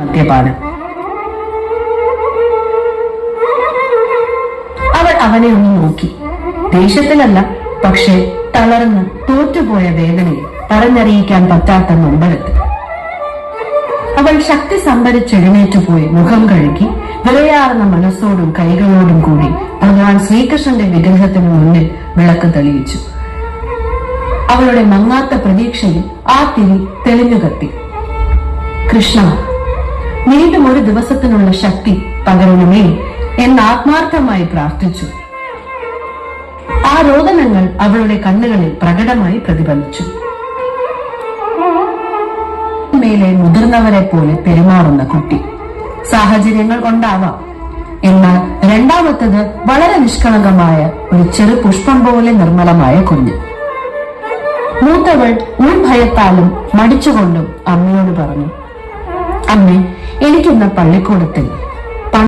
മദ്യപാനം. അവൾ അവനെ ഒന്ന് നോക്കി. ദേഷ്യത്തിലല്ല, പക്ഷെ തളർന്ന് തോറ്റുപോയ വേദനയെ പറഞ്ഞറിയിക്കാൻ പറ്റാത്ത നൊമ്പരത്തിൽ. അവൾ ശക്തി സംഭരിച്ചെഴുന്നേറ്റുപോയി മുഖം കഴുകി വിറയാർന്ന മനസ്സോടും കൈകളോടും കൂടി ഭഗവാൻ ശ്രീകൃഷ്ണന്റെ വിഗ്രഹത്തിന് മുന്നിൽ വിളക്ക് തെളിയിച്ചു. അവളുടെ മങ്ങാത്ത പ്രതീക്ഷയിൽ ആ തിരി തെളിഞ്ഞു കത്തി. കൃഷ്ണ, വീണ്ടും ഒരു ദിവസത്തിനുള്ള ശക്തി പകരണമേ എന്ന് ആത്മാർത്ഥമായി പ്രാർത്ഥിച്ചു. ആ രോദനങ്ങൾ അവളുടെ കണ്ണുകളിൽ പ്രകടമായി പ്രതിഫലിച്ചു. മേലെ മുതിർന്നവരെ പോലെ പെരുമാറുന്ന കുട്ടി. സാഹചര്യങ്ങൾ കൊണ്ടാവാം. എന്നാൽ രണ്ടാമത്തത് വളരെ നിഷ്കളങ്കമായ ഒരു ചെറു പുഷ്പം പോലെ നിർമ്മലമായ കുഞ്ഞ്. മൂത്തവൾ ഉൾഭയത്താലും മടിച്ചുകൊണ്ടും അമ്മയോട് പറഞ്ഞു, അമ്മേ, എനിക്കിന്ന് പള്ളിക്കൂടത്തിൽ